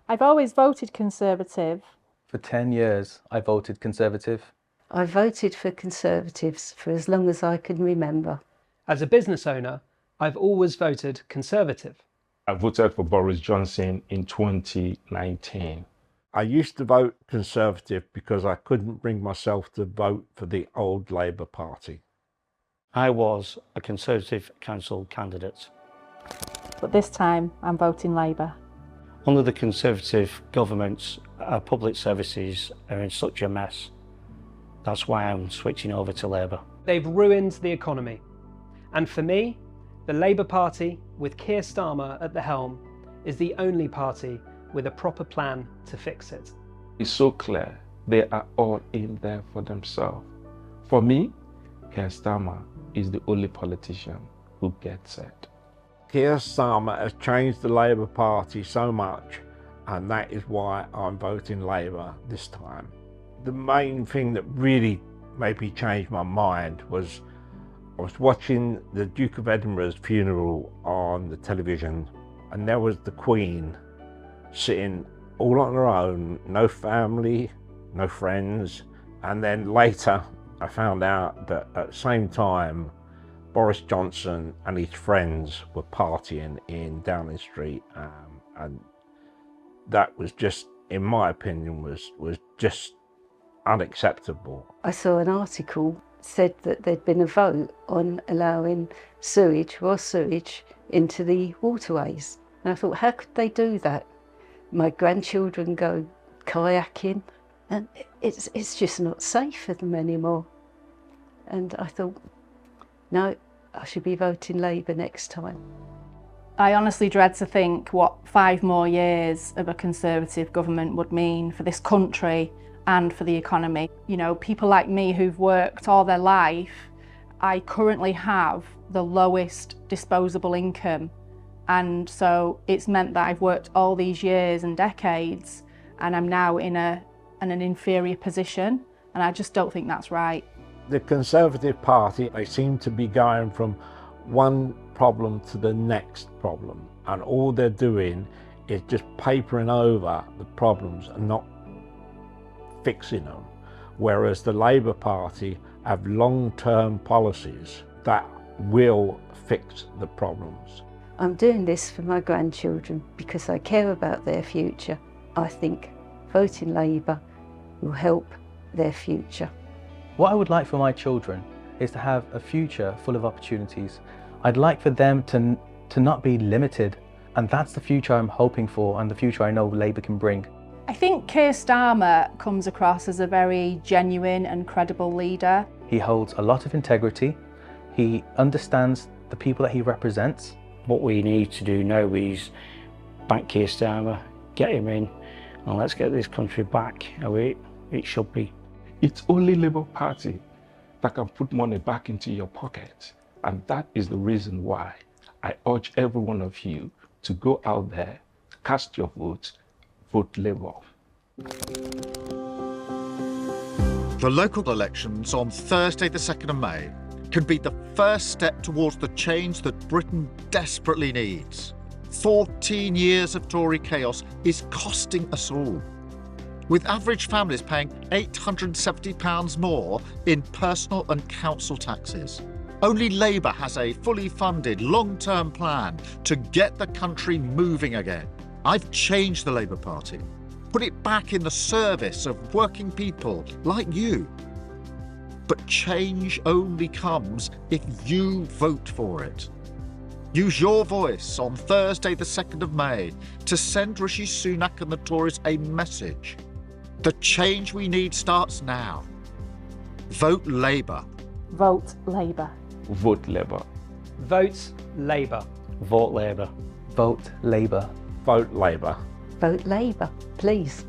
I've always voted Conservative. For 10 years, I voted Conservative. I voted for Conservatives for as long as I can remember. As a business owner, I've always voted Conservative. I voted for Boris Johnson in 2019. I used to vote Conservative because I couldn't bring myself to vote for the old Labour Party. I was a Conservative council candidate. But this time I'm voting Labour. Under the Conservative government, our public services are in such a mess. That's why I'm switching over to Labour. They've ruined the economy. And for me, the Labour Party, with Keir Starmer at the helm, is the only party with a proper plan to fix it. It's so clear they are all in there for themselves. For me, Keir Starmer is the only politician who gets it. Keir Starmer has changed the Labour Party so much, and that is why I'm voting Labour this time. The main thing that really made me change my mind was I was watching the Duke of Edinburgh's funeral on the television, and there was the Queen sitting all on her own, no family, no friends. And then later I found out that at the same time Boris Johnson and his friends were partying in Downing Street, and that was just, in my opinion, was just unacceptable. I saw an article said that there'd been a vote on allowing raw sewage into the waterways. And I thought, how could they do that? My grandchildren go kayaking and it's just not safe for them anymore. And I thought, no, I should be voting Labour next time. I honestly dread to think what 5 more years of a Conservative government would mean for this country and for the economy. You know, people like me who've worked all their life, I currently have the lowest disposable income. And so it's meant that I've worked all these years and decades and I'm now in an inferior position, and I just don't think that's right. The Conservative Party, they seem to be going from one problem to the next problem, and all they're doing is just papering over the problems and not fixing them. Whereas the Labour Party have long-term policies that will fix the problems. I'm doing this for my grandchildren because I care about their future. I think voting Labour will help their future. What I would like for my children is to have a future full of opportunities. I'd like for them to not be limited, and that's the future I'm hoping for and the future I know Labour can bring. I think Keir Starmer comes across as a very genuine and credible leader. He holds a lot of integrity. He understands the people that he represents. What we need to do now is back Keir Starmer, get him in, and let's get this country back how it should be. It's only Labour Party that can put money back into your pocket. And that is the reason why I urge every one of you to go out there, cast your vote, vote Labour. The local elections on Thursday the 2nd of May could be the first step towards the change that Britain desperately needs. 14 years of Tory chaos is costing us all, with average families paying £870 more in personal and council taxes. Only Labour has a fully funded long-term plan to get the country moving again. I've changed the Labour Party, put it back in the service of working people like you. But change only comes if you vote for it. Use your voice on Thursday the 2nd of May to send Rishi Sunak and the Tories a message. The change we need starts now. Vote Labour. Vote Labour. Vote Labour. Vote Labour. Vote Labour. Vote Labour. Vote Labour. Vote Labour, please.